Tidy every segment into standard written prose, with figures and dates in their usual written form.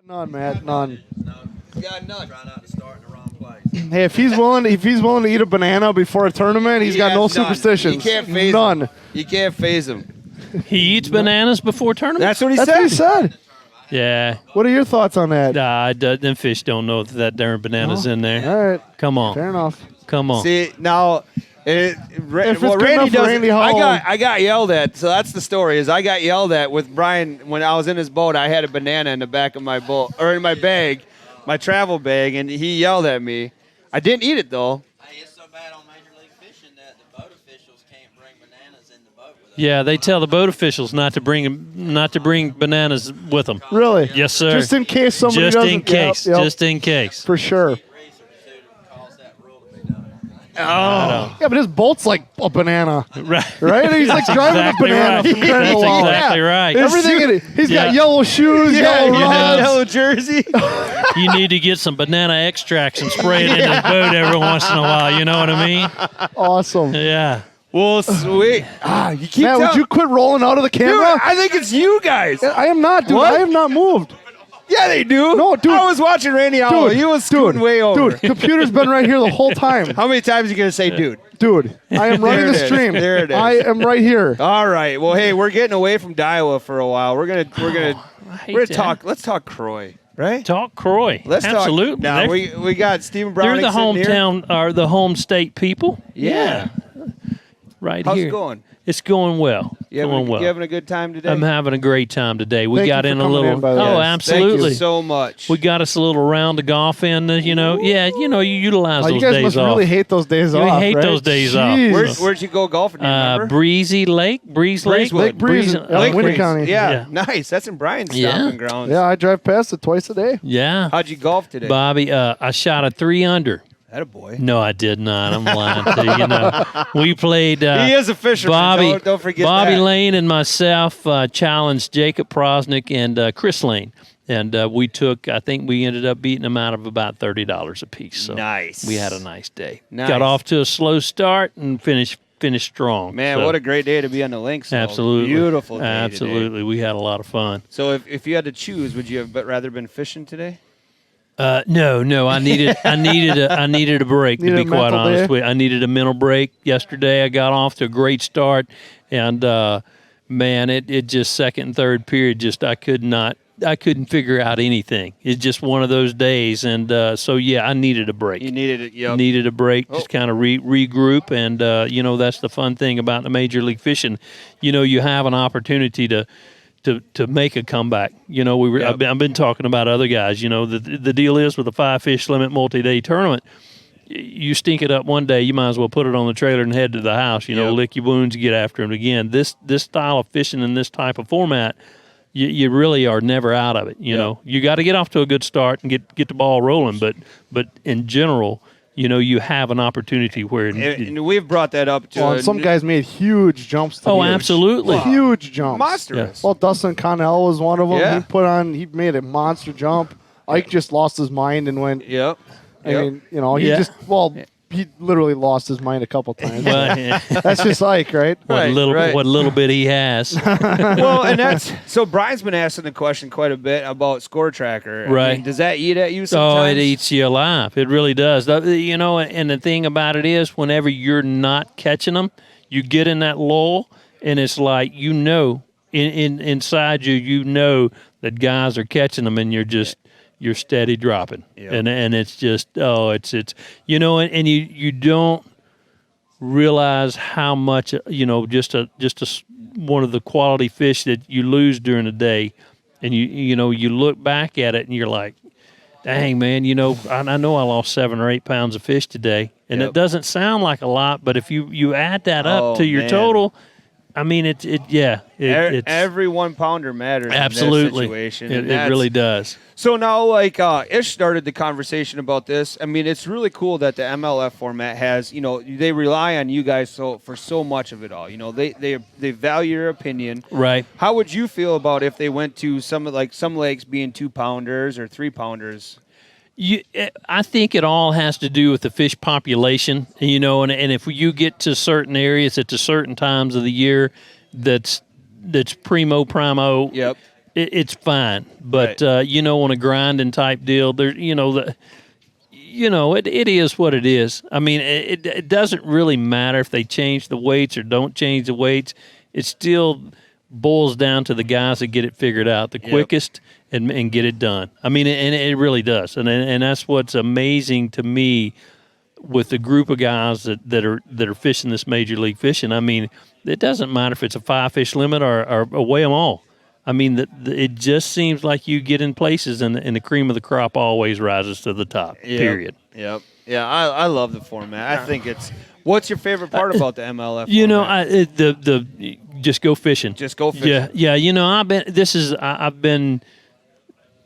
None, Matt. None. Got none. Try not to start in the wrong place. Hey, if he's willing to eat a banana before a tournament, he's got no superstitions. You can't phase none. him. You can't phase him. He eats bananas before tournament? That's what he That's said. what he said. Yeah. What are your thoughts on that? Them fish don't know that darn banana's in there. All right. Come on. Fair enough. Come on. See, now, If it's good Randy enough for does. Randy, how old? I got yelled at. So that's the story. Is I got yelled at with Brian when I was in his boat. I had a banana in the back of my boat or in my bag, my travel bag, and he yelled at me. I didn't eat it though. Hey, it's so bad on Major League Fishing that the boat officials can't bring bananas in the boat with us. Yeah, they tell the boat officials not to bring bananas with them. Really? Yes, sir. Just in case somebody Just doesn't. in case. Yep, yep. Just in case. For sure. Research to cause that rule to be done. Oh. Yeah, but his boat's like a banana, Right. right? He's like driving Exactly a banana right. from Grand That's Wall. exactly right. Everything in it. He's got Yeah. yellow shoes, yellow you know. rods. Yellow jersey. You need to get some banana extracts and spray it in the boat every once in a while. You know what I mean? Awesome. Yeah. Well, sweet. You keep Matt, would you quit rolling out of the Dude, camera? I think it's you guys. I am not, dude. What? I have not moved. Yeah, they do. No, dude. I was watching Randy Howell. He was scooting way over. Dude, computer's been right here the whole time. How many times are you going to say dude? Dude, I am running There the it is. stream. There it is. I am right here. All right. Well, hey, we're getting away from Daiwa for a while. We're gonna I hate we're gonna that. talk. Let's talk Croy, right? Talk Croy. Let's Absolutely. talk. Now They're- we got Stephen Brown. They're the hometown or the home state people. Yeah. Right How's here. it going? It's going well. You Going well. having a good time today? I'm having a great time today. We Thank got you in for a coming little. in, by the way. Oh, Yes, absolutely. Thank you so much. We got us a little round of golf in. You utilize Oh, those you guys days must off. really hate those days We off. hate right? those days off. Jeez. Where'd you go golfing? Do you remember? Breeze Lake. Lake Breeze, Lake Winter Breeze. County. Yeah, Yeah. nice. That's in Brian's Yeah. stomping grounds. Yeah, I drive past it twice a day. Yeah. How'd you golf today? Bobby, I shot a 3 under. That a boy. No, I did not. I'm lying to you. You know, we played. He is a fisherman. Bobby, Don't forget Bobby that. Lane and myself challenged Jacob Prosnick and Chris Lane, and we took. I think we ended up beating them out of about $30 a piece. So Nice. we had a nice day. Nice. Got off to a slow start and finished strong. Man, So, what a great day to be on the links. though. absolutely Beautiful day Absolutely, today. we had a lot of fun. So if you had to choose, would you have rather been fishing today? No. I needed a break. Needed to a be quite mental honest day? with you, I needed a mental break. Yesterday, I got off to a great start, and man, it just second and third period, just I couldn't figure out anything. It's just one of those days, and so yeah, I needed a break. You needed it. Yep. Needed a break, Oh. just kind of regroup, and that's the fun thing about the Major League Fishing. You have an opportunity to make a comeback. Yep. I've been talking about other guys. The deal is with a 5-fish limit multi-day tournament, you stink it up one day, you might as well put it on the trailer and head to the house. Yep. Lick your wounds, get after them again. This style of fishing in this type of format, you really are never out of it. You got to get off to a good start and get the ball rolling. But in general, you have an opportunity where. And we've brought that up to Well, and some guys made huge jumps. To Oh, the- absolutely. Huge jumps. monstrous. Well, Dustin Connell was one of them. Yeah. He made a monster jump. Ike just lost his mind and went. Yep. I mean, he Yeah. he literally lost his mind a couple times. Well, yeah. That's just Ike, right? what little bit he has. Well, and that's so. Brian's been asking the question quite a bit about Score Tracker. Right. Does that eat at you Oh, sometimes? it eats you alive. It really does. And the thing about it is, whenever you're not catching them, you get in that lull, and it's like inside you, that guys are catching them, and you're steady dropping, Yep. and it's just it's and you don't realize how much just one of the quality fish that you lose during the day, and you look back at it and you're like, dang man, I know I lost 7 or 8 pounds of fish today, and Yep. it doesn't sound like a lot, but if you add that up Oh, to your man. total, I mean it's Every 1 pounder matters. absolutely In that situation. it And that's- really does. So now, Ish started the conversation about this. I mean, it's really cool that the MLF format has, they rely on you guys for so much of it all. They value your opinion. Right. How would you feel about if they went to some lakes being 2 pounders or 3 pounders? I think it all has to do with the fish population, and if you get to certain areas at the certain times of the year, that's primo. Yep. it's fine, but on a grinding type deal, there, it is what it is. I mean, it doesn't really matter if they change the weights or don't change the weights. It still boils down to the guys that get it figured out the quickest and get it done. I mean, and it really does, and that's what's amazing to me with the group of guys that are fishing this major league fishing. I mean, it doesn't matter if it's a 5-fish limit or weigh them all. I mean, it just seems like you get in places and the cream of the crop always rises to the top. Period. Yep. Yeah, I love the format. I think it's. What's your favorite part about the MLF? Just go fishing. Just go fishing. Yeah. I've been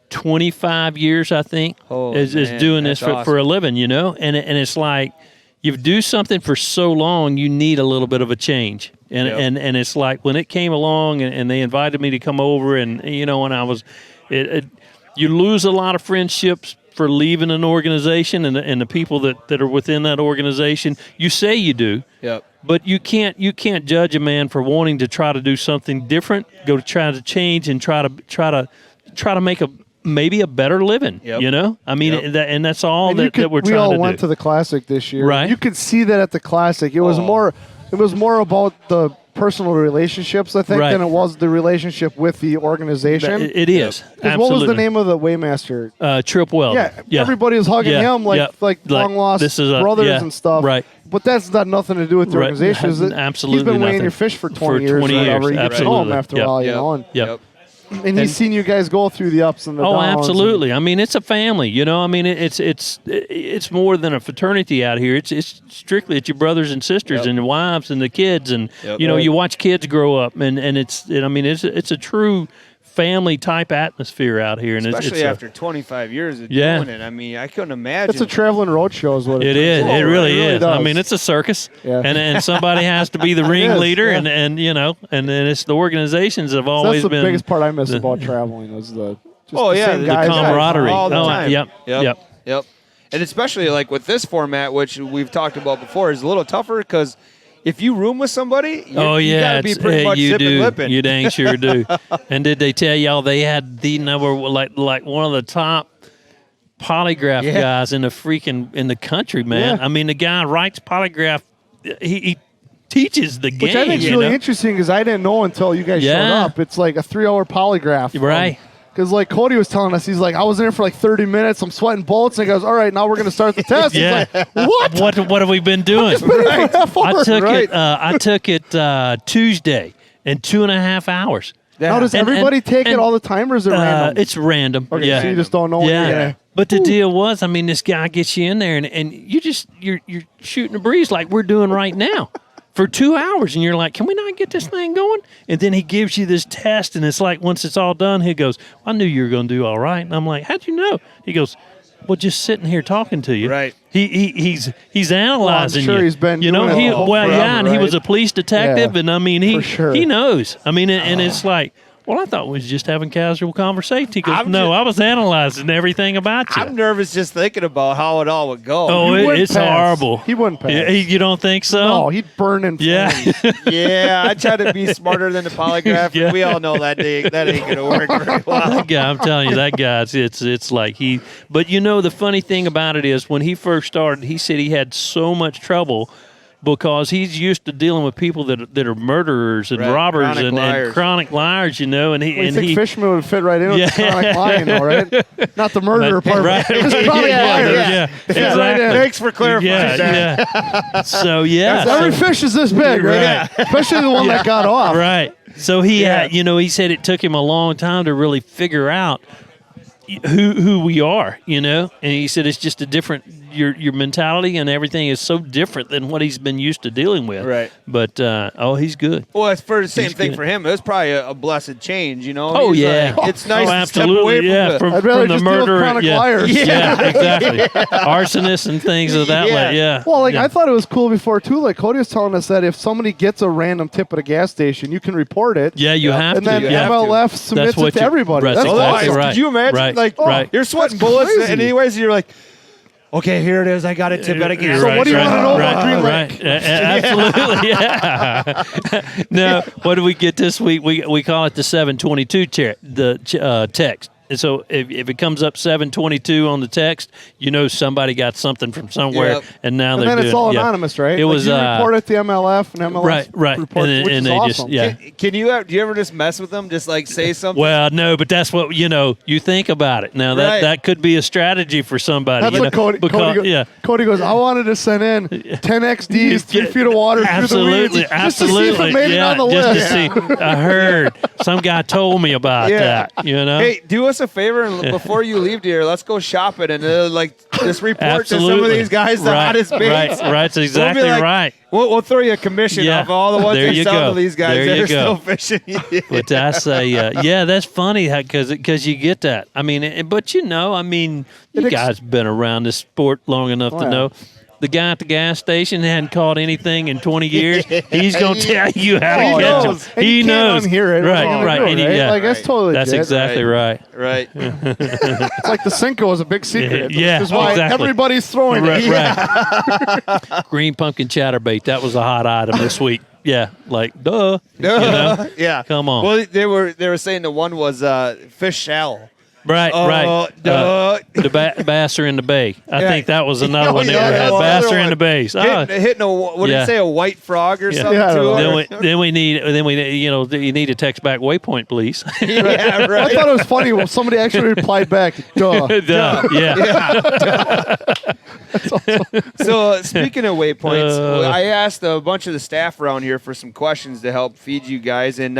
25 years, I think, is doing this for a living. And it's like you do something for so long, you need a little bit of a change. And it's like when it came along and they invited me to come over, and when I was, you lose a lot of friendships for leaving an organization and the people that are within that organization. You say you do, but you can't judge a man for wanting to try to do something different, go to try to change and try to make maybe a better living. I mean, and that's all that we're trying to do. We all went to the Classic this year, right? You could see that at the Classic. It was more about the personal relationships, I think, than it was the relationship with the organization. It is. Absolutely. What was the name of the Weighmaster? Trip Weld. Yeah, everybody was hugging him like long lost brothers and stuff. Right. But that's got nothing to do with the organization. Absolutely. He's been weighing nothing. your fish for 20 years. You get home after a while, And he's seen you guys go through the ups and the downs. Oh, absolutely. I mean, it's a family. I mean, it's more than a fraternity out here. It's strictly it's your brothers and sisters and the wives and the kids, and you watch kids grow up, and it's a true family type atmosphere out here, and especially after 25 years of doing it. I mean, I couldn't imagine. It's a traveling road show, is what it is. It really is. Does. I mean, it's a circus, and somebody has to be the ringleader, and then it's the organizations have always been. That's the biggest part I miss about traveling is the camaraderie. All the time. Yep. And especially like with this format, which we've talked about before, is a little tougher because if you room with somebody, you gotta be pretty much zipping lipping. You dang sure do. And did they tell y'all they had the number like one of the top polygraph guys in the country, man? I mean, the guy writes polygraph. He teaches the game. Which I think is really interesting because I didn't know until you guys showed up. It's like a 3-hour polygraph. Right. Because like Cody was telling us, he's like, I was in there for like 30 minutes. I'm sweating bullets. And he goes, all right, now we're going to start the test. Yeah. He's like, What have we been doing? I took it Tuesday in 2.5 hours. Now, does everybody take it all the time, or is it random? It's random. Okay, so you just don't know. But the deal was, I mean, this guy gets you in there, and you're shooting a breeze like we're doing right now. For 2 hours, and you're like, can we not get this thing going? And then he gives you this test, and it's like, once it's all done, he goes, I knew you were going to do all right. And I'm like, how'd you know? He goes, well, just sitting here talking to you. Right. He's analyzing I'm sure you. he's been doing it forever, and he was a police detective, and I mean, he knows. I mean, and it's like, well, I thought we was just having casual conversation. He goes, I was analyzing everything about you. I'm nervous just thinking about how it all would go. Oh, it's horrible. He wouldn't pass. You don't think so? No, he'd burn in flames. Yeah, I try to be smarter than the polygraph. And we all know that ain't going to work very well. That guy, I'm telling you, that guy, it's like he. But the funny thing about it is when he first started, he said he had so much trouble because he's used to dealing with people that are murderers and robbers and chronic liars, and he Fishman would fit right in with the chronic lying, though, right? Not the murderer part. Right. Just chronic liars. Exactly. Thanks for clarifying that. So every fish is this big, right? Especially the one that got off. Right. So he had, he said it took him a long time to really figure out who we are, and he said it's just a different your mentality and everything is so different than what he's been used to dealing with. Right. But he's good. Well, it's for the same thing for him. It was probably a blessed change, Oh, yeah. It's nice to step away from I'd rather from the just murderer. deal with chronic liars. Yeah, exactly. Arsonists and things of that like. Yeah. Well, I thought it was cool before too. Like Cody was telling us that if somebody gets a random tip at a gas station, you can report it. Yeah, you have and to. then MLF submits it to everybody. That's That's exactly awesome. right. Could you imagine? Right. You're sweating bullets, and anyways, you're like, Okay, here it is. I got it to bet again. So what do you want to know about Green Lake? Absolutely, yeah. No, what do we get this week? We call it the 722 text. And so if it comes up 722 on the text, you know somebody got something from somewhere, Yep. and now And they're then doing it's all yeah. anonymous, right? It Like was you report it to MLF and MLF right, reports, and which is they awesome. just yeah. Can you do you ever just mess with them? Just like say something? Well, no, but that's what you think about it. Now Right. that could be a strategy for somebody. That's you what know, Cody goes, I wanted to send in 10 XDs, 3 feet of water through the weeds, just to see if it made it on the just list. to see. I heard some guy told me about that. You know. Hey, do us a favor and before you leave here, let's go shopping and just report to some of these guys the hottest baits. Right, that's exactly right. We'll throw you a commission off all the ones There that you sell go. to these guys There that you are go. still fishing. But I say, yeah, that's funny because you get that. I mean, but I mean, you guys been around this sport long enough to know. The guy at the gas station hadn't caught anything in 20 years. He's going to tell you how to catch them. And He you knows. can't unhear it. Right. And yeah, Like, that's totally that's legit. exactly right. Right. It's like the Cinco is a big secret. Yeah, Which is why exactly. everybody's throwing it. Right. Green pumpkin chatterbait. That was a hot item this week. Yeah, like duh. You know? Yeah. Come on. Well, they were saying the one was fish shallow. Right. The bass are in the bay. I think that was another one they were had. Bass are in the bays. Hitting a what did you say, a white frog or something Yeah, to it? Then we need you need to text back waypoint, please. Yeah, I right. thought it was funny when somebody actually replied back, duh. Duh. Yeah. So speaking of waypoints, I asked a bunch of the staff around here for some questions to help feed you guys, and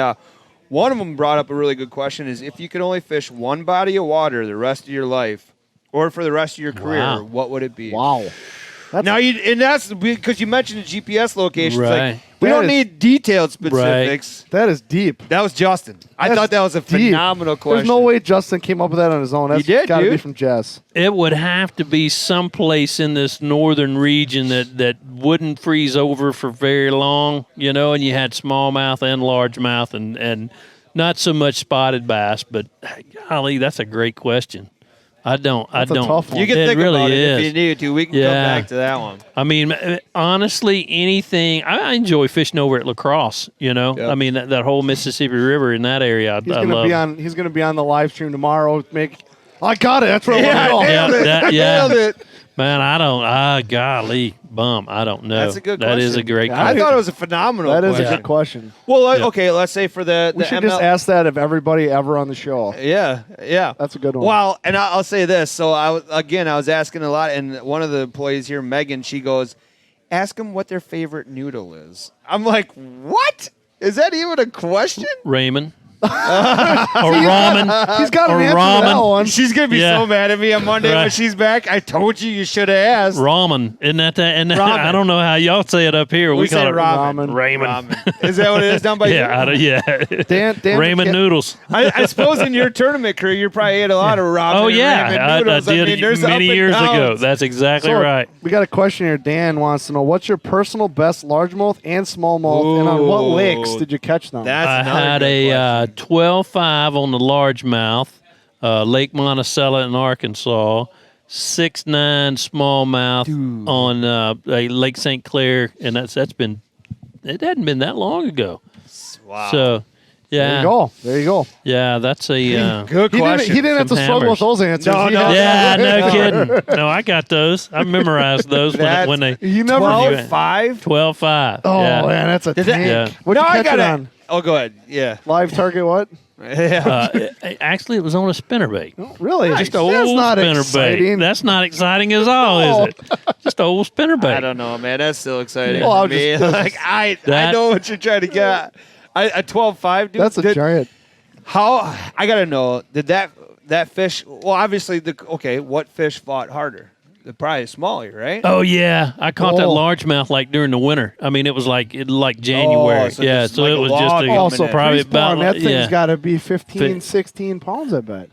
one of them brought up a really good question: is if you could only fish one body of water the rest of your life, or for the rest of your career, Wow. what would it be? Wow. That's because you mentioned the GPS locations. Right. Like, we That don't is- need detailed specifics. That is deep. That was Justin. I That's thought that was a deep. phenomenal question. There's no way Justin came up with that on his own. That's did, got to be dude. from Jess. It would have to be someplace in this northern region that wouldn't freeze over for very long, and you had smallmouth and largemouth and not so much spotted bass, but golly, that's a great question. That's a tough one. You can It think really about it is. if you need to. We can come Yeah. back to that one. I mean, honestly, anything. I enjoy fishing over at La Crosse. Yep. I mean that whole Mississippi River in that area. I He's gonna love. be on. He's gonna be on the live stream tomorrow. I got it. That's where Yeah, I want to nailed go. it. That- Nailed it. Man, I don't. Golly, bum. I don't know. That's a good That is a question. great. Yeah, I question. thought it was a phenomenal That is question. a good question. Well, Yeah. okay, let's say for the We should ML just ask that of everybody ever on the show. Yeah. That's a good one. Well, and I'll say this. So I was asking a lot, and one of the employees here, Megan, she goes, ask them what their favorite noodle is. I'm like, what? Is that even a question? Ramen. Or ramen. He's got an Or answer to that ramen. one. She's gonna be Yeah. so mad at me on Monday when Right. she's back. I told you should have asked. Ramen. Isn't that? And Ramen. I don't know how y'all say it up here. We call say it ramen. Ramen. Is that what it is down by you? Yeah. Dan Ramen McKen- noodles. I suppose in your tournament career, you probably ate a lot of ramen. Oh and yeah, ramen I noodles. did there's up many and years ago. downs. That's exactly So, right. We got a question here. Dan wants to know what's your personal best largemouth and smallmouth, and on what Ooh. lakes did you catch them? That's I another had good a question. 12.5 on the largemouth, Lake Monticello in Arkansas, 6.9 smallmouth on Lake St. Clair, and it hadn't been that long ago. Wow. So, There yeah, you go. Yeah, that's a Good question. He didn't have to Some struggle with hammers. those answers. No, He no. had- yeah, no kidding. No, I got those. I memorized those That's- when they You never. 12-5? 12.5. Oh yeah. man, that's a Did that- tank. Yeah. What'd No, you I catch got it it. on? Oh, go ahead. Yeah. Live target? What? Yeah. Actually, it was on a spinnerbait. Really? Just a That's old not spinnerbait. exciting. That's not exciting at all, is it? Just a old spinnerbait. I don't know, man. That's still exciting Well, I for was me. just- Like I That- know what you're trying to get. A 12-5, dude. That's a giant. How I gotta know? Did that fish? Well, obviously what fish fought harder? Probably smaller, right? Oh yeah, I caught that Oh. largemouth like during the winter. I mean, it was like January. so yeah, just so like it a was log just coming Also, in. probably free spawn, about that thing's yeah. got to be 15, 16 pounds, I bet.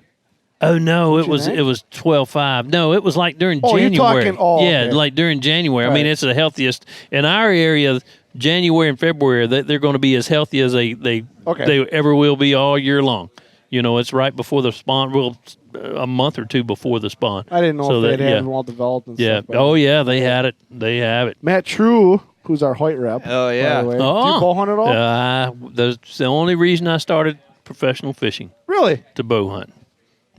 Oh no, it you was think? it was 12.5. No, it was like during Oh, you're January. talking- oh, yeah, okay. like during January. I mean, Right. it's the healthiest in our area. January and February, they're going to be as healthy as they Okay. ever will be all year long. You know, it's right before the spawn. Well, a month or two before the spawn. I didn't know if they'd had them all developed and stuff. Oh, yeah, they had it. They have it. Matt True, who's our Hoyt rep. Oh, yeah. By the way. Do you bow hunt at all? That's the only reason I started professional fishing. Really? To bow hunt.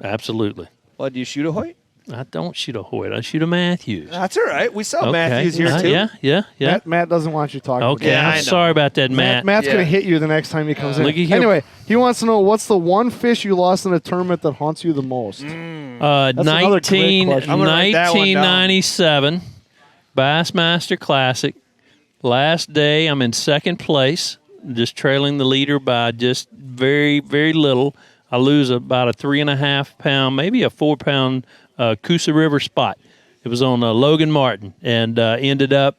Absolutely. Well, do you shoot a Hoyt? I don't shoot a Hoyt. I shoot a Matthews. That's all right. We saw Matthews here, too. Yeah. Matt doesn't want you talking. Okay, Yeah, I'm sorry about that, Matt. Matt's going to hit you the next time he comes in. Look at here. Anyway, he wants to know, what's the one fish you lost in a tournament that haunts you the most? Mm. That's another great question. I'm gonna write that one down. 1997 Bassmaster Classic. Last day, I'm in second place, just trailing the leader by just very, very little. I lose about a 3.5 pound, maybe a 4 pound Coosa River spot. It was on Logan Martin, and ended up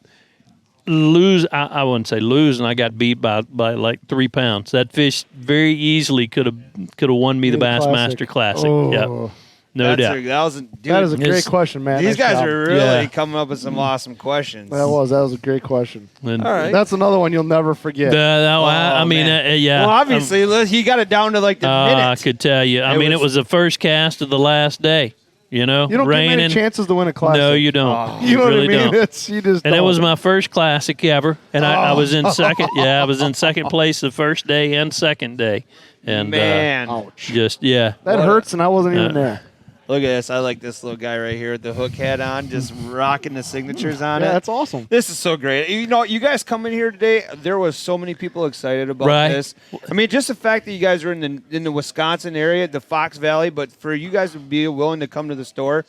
I wouldn't say losing. I got beat by like 3 pounds. That fish very easily could have won me the Bassmaster Classic. Oh. Yep. No doubt. That is a great question, man. These Nice guys job. are really coming up with some awesome questions. That was a great question. And, All right. That's another one you'll never forget. I mean, yeah. Well, obviously, you got it down to like the minute. I could tell you. It was the first cast of the last day. You know, you don't raining. get many chances to win a classic. No, you don't. You know really what I mean? Don't. You just and it don't. was my first classic ever, and I was in second. Yeah, I was in second place the first day and second day. And Man, ouch. Just that hurts, and I wasn't even there. Look at this. I like this little guy right here with the hook hat on, just rocking the signatures on it. Yeah, that's awesome. This is so great. You know, you guys come in here today, there was so many people excited about this. I mean, just the fact that you guys are in the Wisconsin area, the Fox Valley, but for you guys to be willing to come to the store,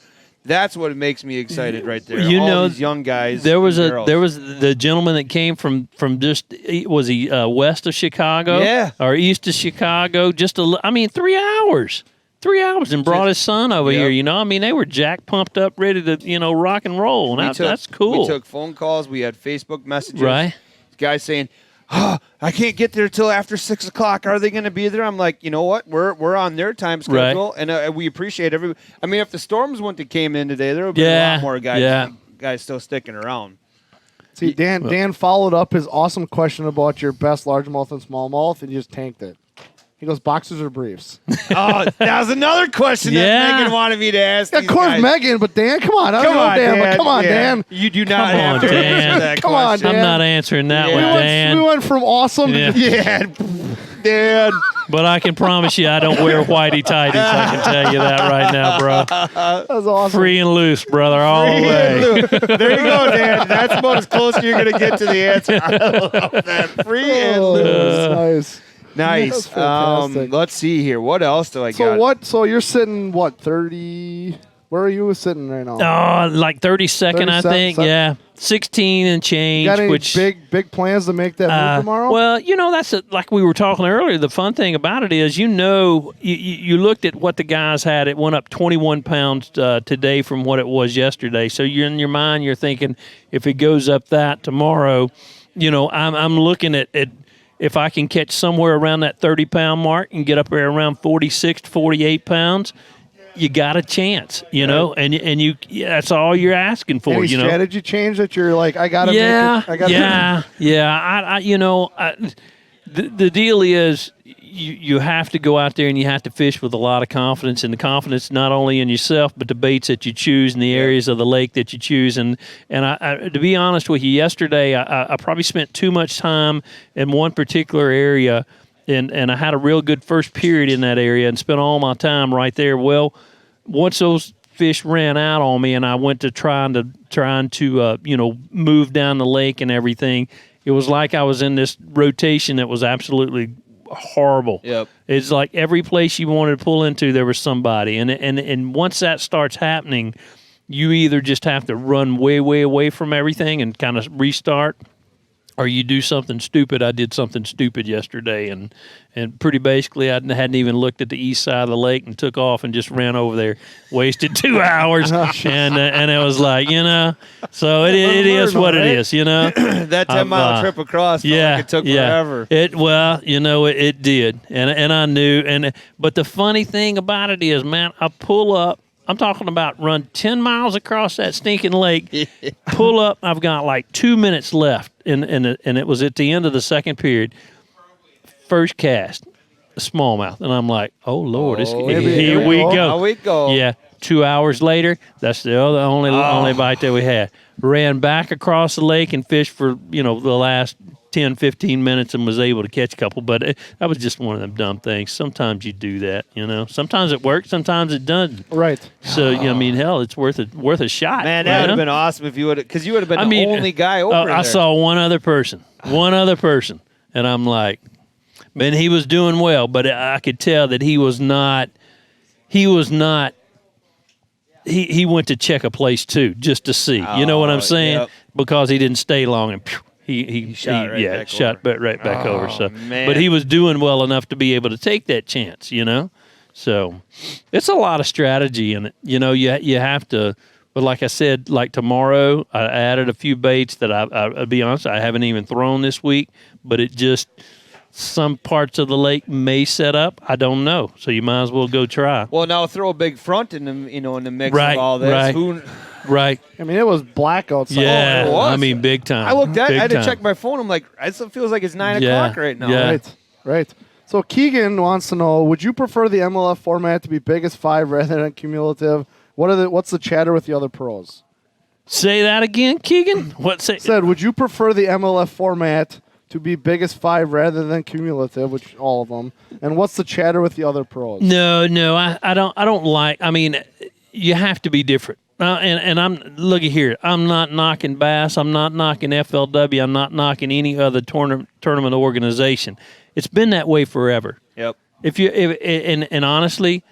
that's what makes me excited right there. You All know, these young guys. There was girls. the gentleman that came from just was he west of Chicago? Yeah. Or east of Chicago? 3 hours. 3 hours and brought his son over here. You know, I mean, they were jack pumped up, ready to rock and roll. And that's cool. We took phone calls. We had Facebook messages. Right. Guys saying, I can't get there till after 6 o'clock. Are they going to be there? I'm like, you know what? We're on their time schedule, and we appreciate everybody. I mean, if the storms wouldn't have came in today, there would be a lot more guys still sticking around. See, Dan followed up his awesome question about your best largemouth and smallmouth, and you just tanked it. He goes, boxers or briefs? Oh, that was another question that Megan wanted me to ask. Yeah, of course, Megan, but Dan, come on. Dan. You do not have to answer that Come on, question. Dan. I'm not answering that one, Dan. We went from awesome to Dan. But I can promise you I don't wear whitey tighties. I can tell you that right now, bro. That was awesome. Free and loose, brother, all the way. There you go, Dan. That's about as close as you're going to get to the answer. I love that. Free and loose. Nice. Nice. Let's see here. What else do I got? So you're sitting, 30? Where are you sitting right now? Oh, like 32nd, I think. Yeah. 16 and change. You got any big plans to make that move tomorrow? Well, that's like we were talking earlier. The fun thing about it is, you looked at what the guys had. It went up 21 pounds today from what it was yesterday. So you're in your mind, you're thinking, if it goes up that tomorrow, I'm looking at if I can catch somewhere around that 30-pound mark and get up there around 46 to 48 pounds, you got a chance, and that's all you're asking for. Any strategy change that you're like, I gotta make it? The deal is you have to go out there and you have to fish with a lot of confidence, and the confidence not only in yourself but the baits that you choose and the areas of the lake that you choose. And I to be honest with you, yesterday I probably spent too much time in one particular area. And I had a real good first period in that area and spent all my time right there. Well, once those fish ran out on me and I went to trying to move down the lake and everything, it was like I was in this rotation that was absolutely horrible. Yep. It's like every place you wanted to pull into, there was somebody. And once that starts happening, you either just have to run way, way away from everything and kind of restart, or you do something stupid. I did something stupid yesterday, and pretty basically I hadn't even looked at the east side of the lake and took off and just ran over there, wasted 2 hours, and it was like, so it is what it is, That 10-mile trip across, it took forever. It did, and I knew, but the funny thing about it is, man, I pull up. I'm talking about run 10 miles across that stinking lake, pull up. I've got like 2 minutes left, and it was at the end of the second period. First cast, smallmouth. And I'm like, oh, Lord, maybe here we go. Here we go. Yeah. 2 hours later, that's the only bite that we had. Ran back across the lake and fished for, the last 10, 15 minutes and was able to catch a couple. But that was just one of them dumb things. Sometimes you do that, Sometimes it works, sometimes it doesn't. Right. So, hell, it's worth a shot. Man, that would have been awesome if you would have, because you would have been the only guy over there. I saw one other person, and I'm like, man, he was doing well, but I could tell that he was not. He went to check a place too, just to see. You know what I'm saying? Yep. Because he didn't stay long, and he shot right back over. So, man. but he was doing well enough to be able to take that chance. So it's a lot of strategy in it. You have to. But like I said, like tomorrow, I added a few baits that I'll be honest, I haven't even thrown this week. But it just. Some parts of the lake may set up. I don't know. So you might as well go try. Well, now throw a big front in the mix of all this. Right. I mean, it was black outside. Yeah. It was. I mean, big time. I looked at it. I had to time. check my phone. I'm like, it feels like it's 9 o'clock right now. Yeah. Right. So Keegan wants to know, would you prefer the MLF format to be biggest 5 rather than cumulative? What's the chatter with the other pros? Say that again, Keegan. Said, would you prefer the MLF format to be biggest 5 rather than cumulative, which all of them? And what's the chatter with the other pros? No, I don't like. I mean, you have to be different. And I'm looky here. I'm not knocking Bass. I'm not knocking FLW. I'm not knocking any other tournament organization. It's been that way forever. Yep. And honestly,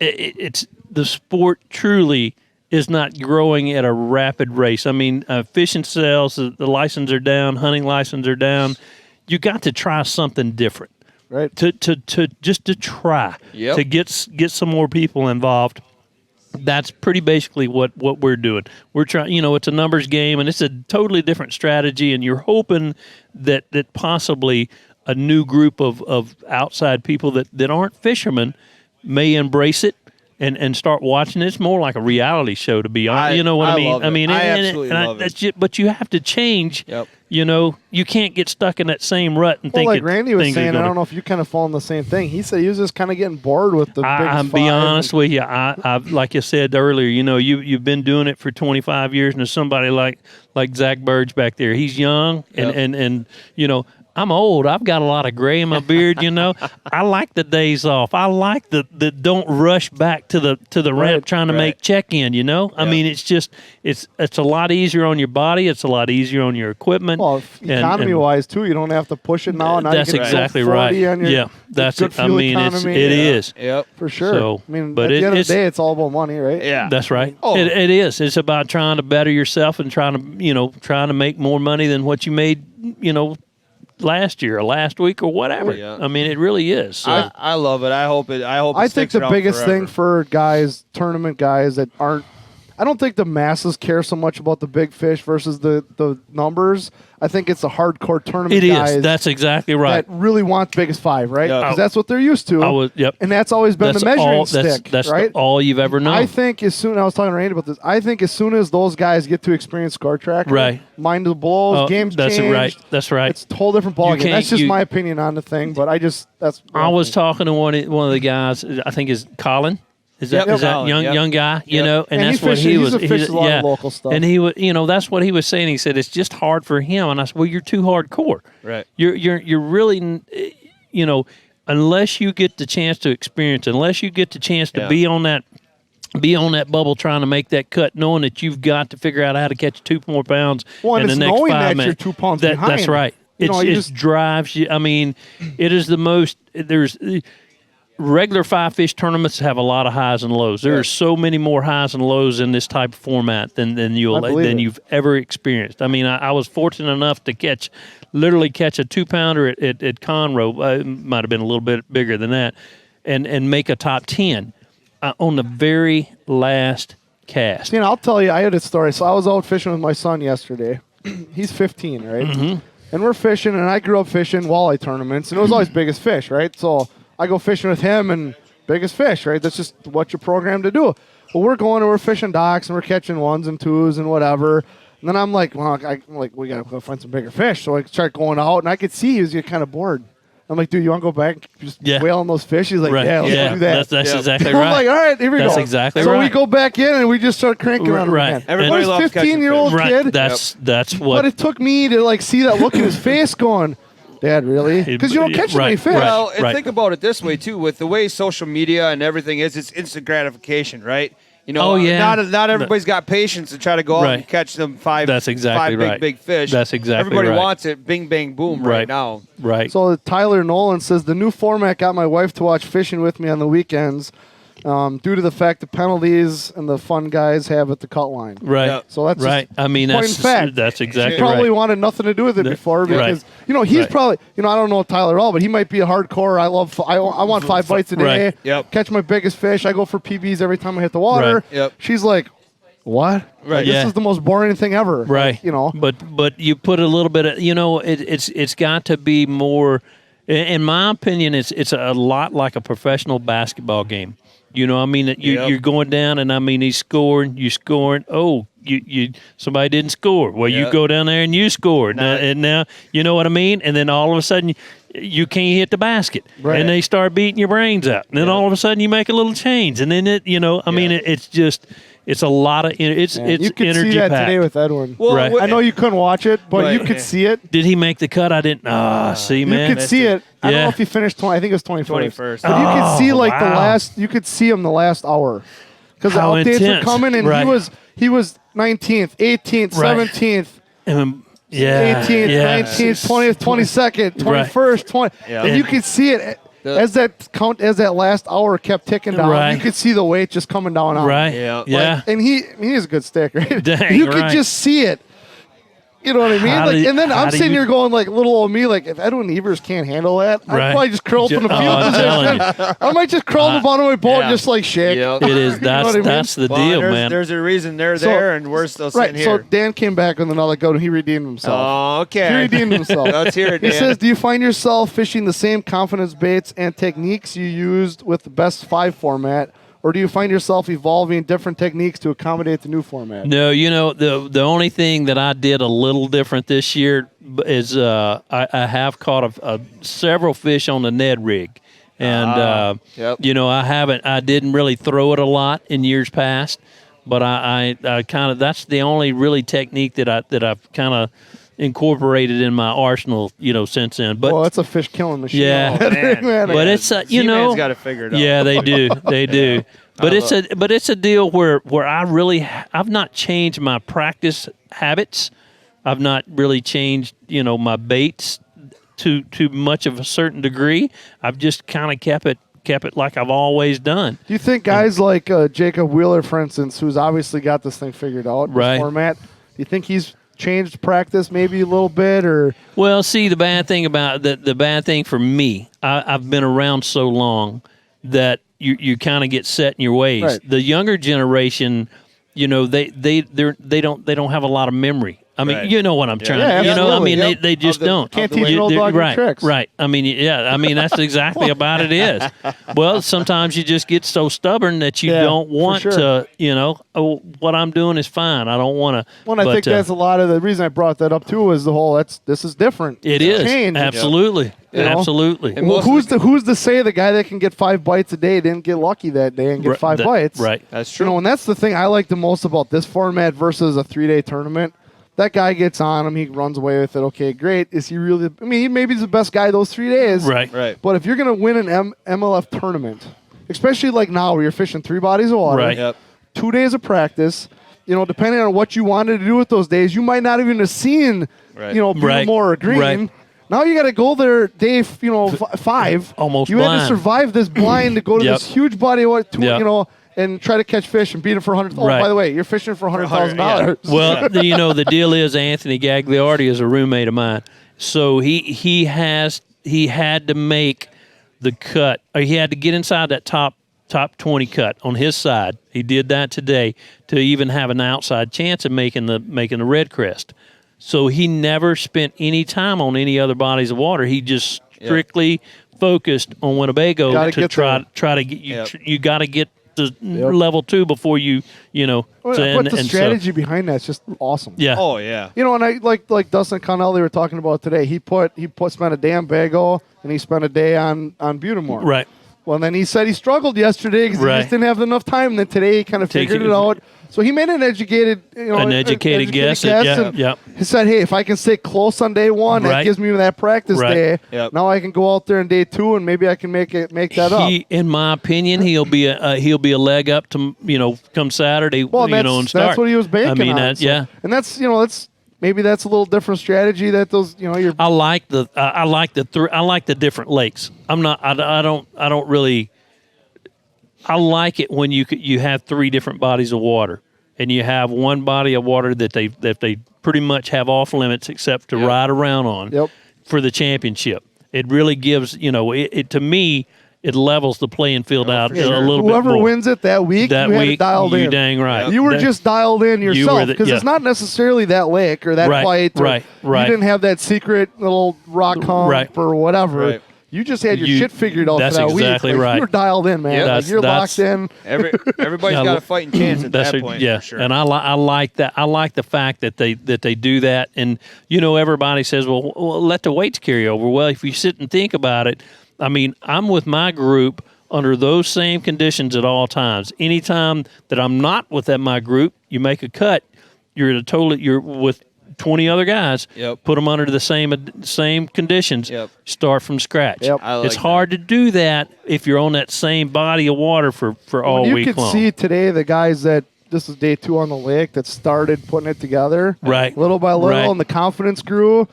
it's the sport truly is not growing at a rapid race. I mean, fishing sales, the licenses are down, hunting licenses are down. You got to try something different, right? To try to get some more people involved. That's pretty basically what we're doing. We're trying, it's a numbers game, and it's a totally different strategy. And you're hoping that possibly a new group of outside people that aren't fishermen may embrace it. And start watching it. It's more like a reality show, to be honest. You know what I mean? I mean, I absolutely love it. But you have to change. Yep. You can't get stuck in that same rut and think. Like Randy was saying, I don't know if you kind of fall in the same thing. He said he was just kind of getting bored with the. I'll be honest with you. I like you said earlier. you've been doing it for 25 years, and there's somebody like Zach Burge back there. He's young, and I'm old. I've got a lot of gray in my beard, I like the days off. I like the don't rush back to the ramp trying to make check-in, I mean, it's a lot easier on your body. It's a lot easier on your equipment. Well, economy-wise, too, you don't have to push it now. That's exactly right. That's it. I mean, it is. Yep. For sure. So, I mean, at the end of the day, it's all about money, right? Yeah. That's right. Oh. It is. It's about trying to better yourself and trying to make more money than what you made, last year or last week or whatever. Yeah. I mean, it really is. So. I love it. I think the biggest thing for guys, tournament guys that aren't, I don't think the masses care so much about the big fish versus the numbers. I think it's the hardcore tournament guys. It is. That's exactly right. That really want biggest 5, right? Yep. Because that's what they're used to. And that's always been the measuring stick, that's right? all you've ever known. I think I was talking to Randy about this. I think as soon as those guys get to experience Score Tracker, right, mind of the blows, games change. That's right. It's a whole different ballgame. That's just my opinion on the thing, but I was talking to one of the guys. I think is Colin. Is that young guy? And that's what he was. He's a lot of local stuff. And he was, that's what he was saying. He said it's just hard for him. And I said, well, you're too hardcore. Right. You're really, unless you get the chance to experience, unless you get the chance to be on that bubble trying to make that cut, knowing that you've got to figure out how to catch 2 more pounds in the next 5 minutes. You're 2 pounds behind. That's right. It just drives you. I mean, it is the most. There's. Regular 5-fish tournaments have a lot of highs and lows. There are so many more highs and lows in this type of format than you've ever experienced. I mean, I was fortunate enough to literally catch a 2-pounder at Conroe. It might have been a little bit bigger than that, and make a top 10 on the very last cast. I'll tell you, I had a story. So I was out fishing with my son yesterday. He's 15, right? Mm-hmm. And we're fishing, and I grew up fishing walleye tournaments, and it was always biggest fish, right? So I go fishing with him and biggest fish, right? That's just what you're programmed to do. Well, we're going and we're fishing docks and we're catching 1s and 2s and whatever. And then I'm like, we got to go find some bigger fish. So I start going out and I could see he was getting kind of bored. I'm like, dude, you want to go back and just Yeah. whale on those fish? He's like, Right. yeah, let's do that. That's exactly I'm right. like, all right, here we That's go. exactly so we right. go back in and we just start cranking on him Right. again. Everybody But loves his catching 15-year-old fish. Right. kid. That's what. But it took me to like see that look in his face going, Dad, really? Because you don't catch Right, many fish. right. Well, and think about it this way too, with the way social media and everything is, it's instant gratification, right? You know, Oh, yeah. not everybody's got patience to try to go out Right. and catch them five That's exactly five right. big fish. That's exactly Everybody right. wants it, bing bang boom right, Right. now. Right. So Tyler Nolan says the new format got my wife to watch fishing with me on the weekends due to the fact the penalties and the fun guys have at the cut line. Right. Yeah. So that's right. just I mean, point that's in fact. that's exactly He probably right. wanted nothing to do with it That- before right. because he's Right. probably I don't know Tyler at all, but he might be a hardcore. I want 5 bites a day. Right. Yep. Catch my biggest fish. I go for PBs every time I hit the water. Right. Yep. She's like, what? Right. This Yeah. is the most boring thing ever. Right. You know. But you put a little bit of it's got to be more. In my opinion, it's a lot like a professional basketball game. I mean, you're going down, and I mean, he's scoring, you scoring. Oh, you somebody didn't score. Well, you Yep. go down there and you scored, and now you know what I mean. And then all of a sudden, you can't hit the basket, Right. and they start beating your brains out. And then all of a sudden, you make a little change, and then I mean, it's just. It's a lot of it's Man, it's you could energy see that packed. today with Edwin. Well, Right. I know you couldn't watch it, but Right. you could see it. Did he make the cut? I didn't. See, man. You could see it. I don't Yeah. know if he finished 20. I think it was 21st. 21st. But you could see like the wow. last. You could see him the last hour because the How updates intense. were coming, and Right. he was 19th, 18th, Right. 17th. Yeah. 18th, yeah. 19th, 20th, 22nd, 21st, 20. Yeah. And you could see it as that last hour kept ticking down. Right. You could see the weight just coming down. Right. Yeah. Yeah. And he's a good stick, right? Dang, you could right. just see it. You know what I mean? How Like, do you- and then how I'm do sitting you- here going like little old me, like if Edwin Evers can't handle that, I'd Right. probably just curl up in the Oh, field I'm telling position. I might just curl up on my boat and just like shake. Yep. It is. You know That's what I mean? that's the Well, deal, there's, man. There's a reason they're So- there, and we're still sitting Right. So here. Dan came back with another go and he redeemed himself. Oh, okay. He redeemed himself. Let's hear it, He Dan. says, do you find yourself fishing the same confidence baits and techniques you used with the best 5 format, or do you find yourself evolving different techniques to accommodate the new format? No, the only thing that I did a little different this year is I have caught several fish on the Ned rig, and Yep. I didn't really throw it a lot in years past, but I kind of that's the only really technique that I've kind of incorporated in my arsenal, since then. But Well, that's a fish killing machine. Yeah. Oh, man. Man, but it's Z-Man's got it figured out. Yeah, they do. They do. But it's a deal where I've not changed my practice habits. I've not really changed, my baits to much of a certain degree. I've just kind of kept it like I've always done. Do you think guys like Jacob Wheeler, for instance, who's obviously got this thing figured out, Right. this format, do you think he's changed practice maybe a little bit, or Well, see, the bad thing for me, I've been around so long that you kind of get set in your ways. Right. The younger generation, they don't have a lot of memory. I mean, Right. you know what I'm trying. Yeah, I absolutely. mean, Yep. they just Of the- don't. Can't of the teach an old They're- dog new right, tricks. right. I mean, that's exactly about it is. Well, sometimes you just get so stubborn that you Yeah, don't for want sure. to. What I'm doing is fine. I don't want to. Well, I think that's a lot of the reason I brought that up too. Was the whole this is different. It It's is change. absolutely, You know? absolutely. And Well, most of who's to say the guy that can get 5 bites a day didn't get lucky that day and get Right, 5 bites? Right. That's true. And that's the thing I like the most about this format versus a 3-day tournament. That guy gets on him, he runs away with it. Okay, great. Is he really? I mean, he maybe he's the best guy those 3 days. Right. Right. But if you're gonna win an MLF tournament, especially like now where you're fishing 3 bodies of water, Right. Yep. 2 days of practice, depending on what you wanted to do with those days, you might not even have seen, Right. Beaumore or Green. Right. Now you got to go there day, 5. Almost you had blind. to survive this blind to go to Yep. this huge body of water, Yep. and try to catch fish and beat it for $100,000. Oh, Right. by the way, you're fishing for $100,000. Well, the deal is Anthony Gagliardi is a roommate of mine, so he had to make the cut. Or he had to get inside that top 20 cut on his side. He did that today to even have an outside chance of making the red crest. So he never spent any time on any other bodies of water. He just strictly focused on Winnebago Gotta to get try there. to get you. Yep. You got to get to level 2 before you know. But the strategy behind that's just awesome. Yeah. Oh yeah. You know, and I like Dustin Connell they were talking about today. He spent a day on Bago and he spent a day on Butamore. Right. Well, then he said he struggled yesterday because he just didn't have enough time. And then today he kind of figured it out. So he made an educated guess. He said, "Hey, if I can stay close on day 1, that gives me that practice day. Yep. Now I can go out there on day 2, and maybe I can make that up." In my opinion, he'll be a leg up to come Saturday. Well, and start. That's what he was banking on. And that's maybe that's a little different strategy that those you're. I like the different lakes. I don't really. I like it when you have 3 different bodies of water, and you have one body of water that they pretty much have off limits except to ride around on for the championship. It really gives it to me. It levels the playing field out a little bit more. Whoever wins it that week, you had it dialed in. You dang right. You were just dialed in yourself because it's not necessarily that lake or that fight. Right. You didn't have that secret little rock hump or whatever. Right. You just had your shit figured out for that week. Exactly right. You were dialed in, man. Yep. You're locked in. Everybody's got a fighting chance at that point. Yeah, for sure. And I like that. I like the fact that they do that. And everybody says, well, let the weights carry over. Well, if you sit and think about it, I mean, I'm with my group under those same conditions at all times. Anytime that I'm not with my group, you make a cut. You're with 20 other guys. Yep. Put them under the same conditions. Yep. Start from scratch. Yep. It's hard to do that if you're on that same body of water for all week long. You could see today the guys that this is day 2 on the lake that started putting it together, little by little, and the confidence grew.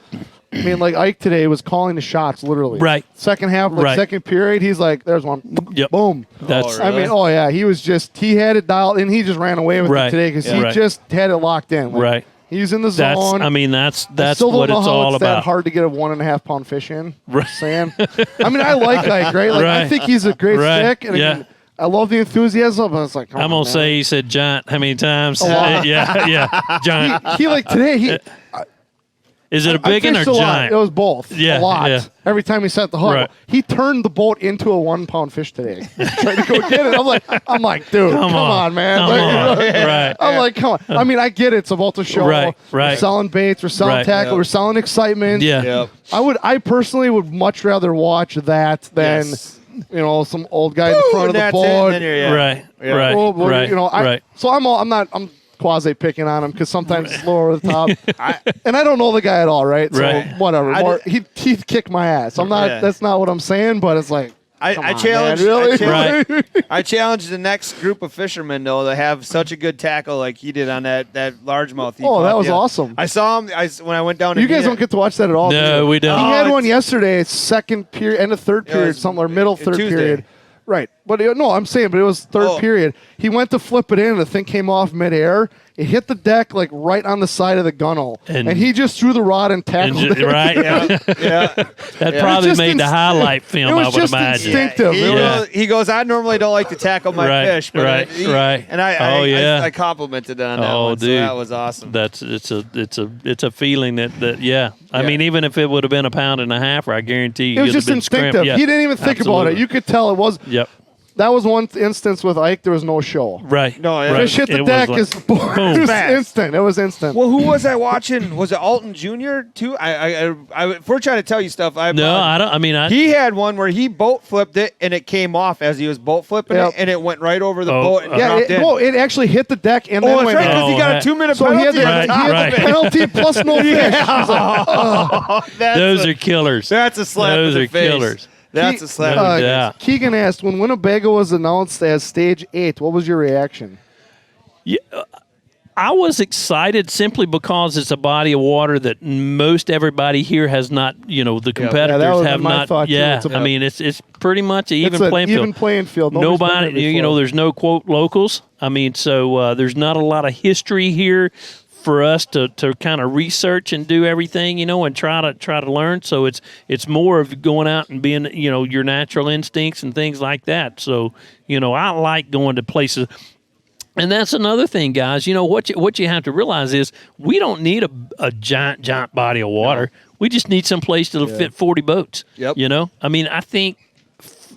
I mean, like Ike today was calling the shots, literally. Right. Second half, second period, he's like, "There's one." Yep. Boom. That's. I mean, he had it dialed, and he just ran away with it today because he just had it locked in. Like, he's in the zone. That's what it's all about. That hard to get a 1.5 pound fish in. Right. Saying. I mean, I like Ike, right? Like, I think he's a great stick, and again, I love the enthusiasm. But it's like, I'm gonna say he said giant how many times? A lot. yeah, giant. He like today. Is it a big one or giant? It was both. Yeah, a lot. yeah. Every time he set the hook, Right. he turned the boat into a 1 pound fish today. Trying to go get it. I'm like, dude, come on, man. Come on. Right. I'm like, come on. I mean, I get it. It's about the show. Right. We're selling baits. We're selling tackle. We're selling excitement. Yeah. I personally would much rather watch that than some old guy in the front of the boat. Right. So I'm quasi picking on him because sometimes it's lower over the top, and I don't know the guy at all, right? So whatever. He kicked my ass. I'm not. That's not what I'm saying, but it's like I challenge. Really? I challenge the next group of fishermen though to have such a good tackle like he did on that largemouth. That was awesome. I saw him. When I went down. You guys don't get to watch that at all. No, we don't. He had one yesterday. Second period, end of third period, something or middle third period. Right. But no, I'm saying, but it was third period. He went to flip it in, and the thing came off midair. It hit the deck like right on the side of the gunnel, and he just threw the rod and tackled it. Right? That probably made the highlight film. It was I would just imagine. instinctive. He goes, I normally don't like to tackle my fish, but and I complimented on that one. Dude, so that was awesome. It's a feeling that I mean, even if it would have been 1.5 pounds, I guarantee you it was just instinctive. He didn't even think about it. You could tell it was. Yep. That was one instance with Ike. There was no show. Right. No, fish hit the deck. It was instant. It was instant. Well, who was I watching? Was it Alton Jr. too? If we're trying to tell you stuff, I don't. I mean, he had one where he boat flipped it and it came off as he was boat flipping it, and it went right over the boat and dropped in. It actually hit the deck and then went. That's right, because he got a 2-minute penalty. He had the penalty plus no fish. Those are killers. That's a slap in the face. Those are killers. That's a slap. Keegan asked, when Winnebago was announced as Stage 8, what was your reaction? Yeah, I was excited simply because it's a body of water that most everybody here has not, the competitors have not. I mean, it's pretty much an even playing field. Even playing field. Nobody, there's no, quote, locals. I mean, so there's not a lot of history here for us to kind of research and do everything, and try to learn. So it's more of going out and being, your natural instincts and things like that. So, I like going to places. And that's another thing, guys. What you have to realize is we don't need a giant body of water. No. We just need some place that'll fit 40 boats. Yep. I mean, I think,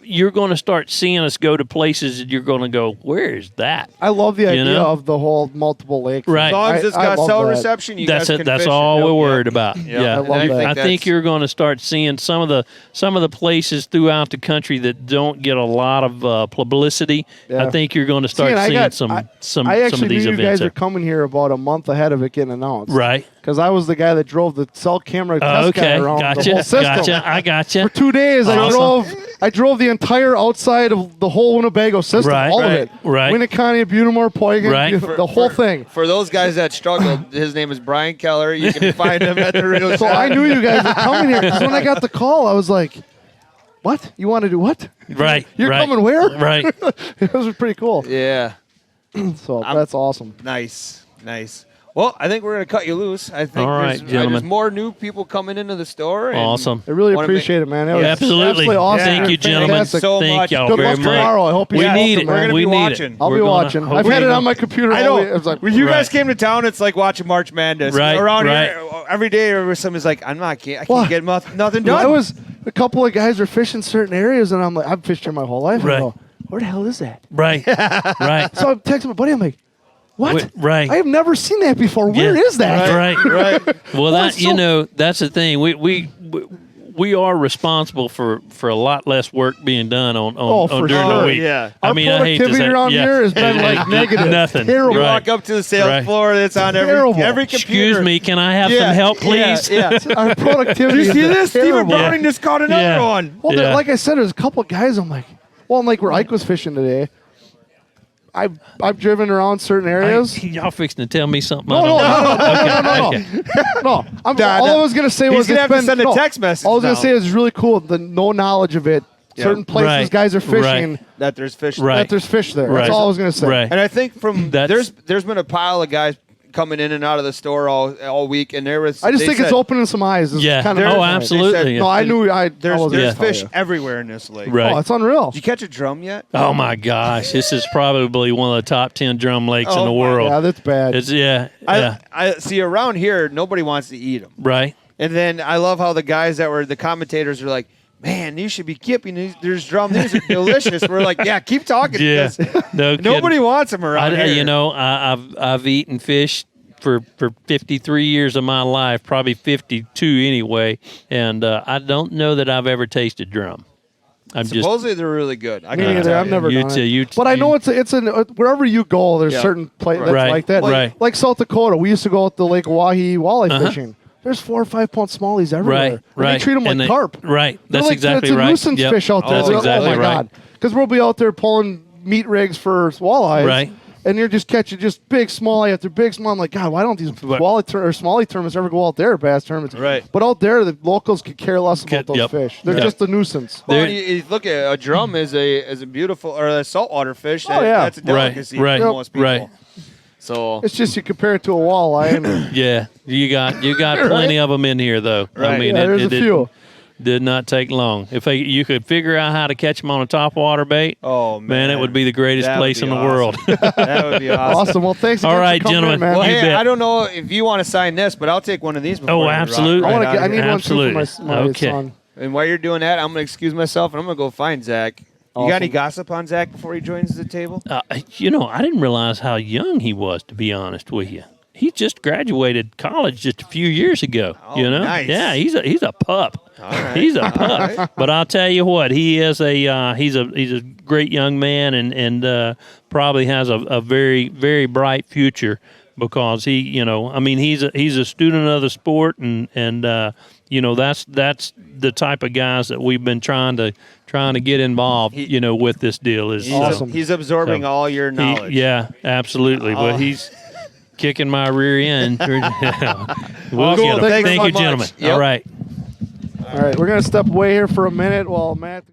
you're going to start seeing us go to places that you're going to go, where is that? I love the idea know? of the whole multiple lakes. Right. As long as it's I got love cell that. reception, you That's guys it. can That's fish all it. we're Yep. worried about. Yeah. Yeah, I love that. I think you're going to start seeing some of the places throughout the country that don't get a lot of publicity. Yeah. I think you're going to start seeing some I of actually these knew you events. guys are coming here about a month ahead of it getting announced. Right. Because I was the guy that drove the cell camera test guy Okay. around the Gotcha. whole system. Gotcha. I gotcha. For 2 days, Awesome. I drove the entire outside of the whole Winnebago system, Right, all right, of it. right. Winneconne, Butamore, Poigan, Right. the whole thing. For those guys that struggled, his name is Brian Keller. You can find him at the Real So I knew you guys were coming here because when I got the call, I was like, "What? You want to do what? Right. You're right, coming where?" Right. It was pretty cool. Yeah. So that's awesome. Nice. Well, I think we're going to cut you loose. I think All right, there's gentlemen. more new people coming into the store. and Awesome. I really wanna appreciate it, man. It was Absolutely. absolutely awesome. Thank you, gentlemen. Fantastic. So Thank much. y'all Good very luck much. tomorrow. I hope you We guys need awesome, it. man. We're gonna we be need watching. it. I'll We're be gonna- watching. hope I've we had it go- on my computer. I know. It was like, When you guys Right. came to town, it's like watching March Madness. Right, Around right. here, every day, somebody's like, I can't Well, get nothing done. I was a couple of guys are fishing certain areas, and I'm like, I've fished here my whole life. And I Right. go, where the hell is that? Right. Right. So I'm texting my buddy. I'm like, what? Right. I have never seen that before. Where is that? Right. right. Well, that it's so- that's the thing. We are responsible for a lot less work being done on for during sure. the week. Yeah. I Our mean, I hate to productivity say, around yeah. here has been like negative. Nothing. Terrible. You Right. walk up to the sales Right. floor, it's on Terrible. every computer. Excuse me, can I have Yeah, some help, please? Yeah. Our productivity. Did you see is this? Stephen terrible. Browning just caught another Yeah. one. Well, Yeah. like I said, there's a couple of guys. I'm like, well, and like where Ike was fishing today. I've driven around certain areas. Y'all fixing to tell me something? No, I no, don't know. no. Okay. No, all I was gonna say He's was gonna it's have to been- send a no, text message All I was gonna now. say is really cool. The no knowledge of it. Yeah. Certain places Right. guys are fishing. Right. That there's fish. Right. That there's fish there. Right. That's all I was gonna say. Right. And I think from That's- there's been a pile of guys coming in and out of the store all week, and there was. I just they think said it's opening some eyes. Is Yeah. Kind of Oh, my point. absolutely. They said, yeah. No, I knew. I There's wasn't Yeah. gonna tell fish you. everywhere in this lake. Right. Oh, it's unreal. Did you catch a drum yet? Oh my gosh, this is probably one of the top 10 drum lakes in Oh the my world. Yeah, that's bad. It's yeah. I see around here nobody wants to eat them, Right. and then I love how the guys that were the commentators are like, "Man, you should be keeping these. There's drum. These are delicious." We're like, "Yeah, keep talking." Yeah. because No kidding. nobody wants them around here. You know, I've eaten fish for 53 years of my life, probably 52 anyway, and I don't know that I've ever tasted drum. I'm just Supposedly they're really good. I Me gotta neither. tell I've you. never You done too, you it. t- But I know you- it's wherever you go, there's Yeah. certain places that's Right. like that. Right. Like South Dakota, we used to go out to Lake Wahi walleye Uh-huh. fishing. There's 4 or 5 pound smallies everywhere. right, And right. They treat them like And they- carp. Right. They're That's like, exactly it's a right. nuisance Yep. fish out there. That's They're- exactly oh my right. God. Because we'll be out there pulling meat rigs for walleyes. Right. And you're just catching just big smallie after big small. I'm like, God, why don't these Right. smallie tournaments ever go out there, bass tournaments? Right. But out there, the locals could care less about those Yep. fish. They're Yep. just a nuisance. Well, There- you look at a drum is a beautiful or a saltwater fish. Oh, yeah. That's a delicacy Right, for right. most people. Right. So It's just you compare it to a walleye. And Yeah, you got plenty of them in here though. I Right. mean, Yeah, there's a did- few. Did not take long. If you could figure out how to catch them on a topwater bait, oh man, it would be the greatest That would place be in the awesome. world. that would be awesome. awesome. Well, thanks All again right, for coming gentlemen. in, man. Well, You hey, bet. I don't know if you want to sign this, but I'll take one of these. Before Oh, we rock absolutely. I right want to out get. I of need here. one too for Absolutely. my Okay. son. And while you're doing that, I'm going to excuse myself and I'm going to go find Zach. You got Awesome. any gossip on Zach before he joins the table? I didn't realize how young he was. To be honest with you, he just graduated college just a few years ago. Oh, nice. Yeah, he's a pup. All right. He's a All pup. right. But I'll tell you what, he is he's a great young man and probably has a very, very bright future because he's a student of the sport and that's the type of guys that we've been trying to get involved with this deal is Awesome. He's absorbing So, all your knowledge. yeah, absolutely. Oh. But he's kicking my rear end. We'll Cool. get him. Thanks Thank so you, much. gentlemen. Yep. All right. All right, we're gonna step away here for a minute while Matt.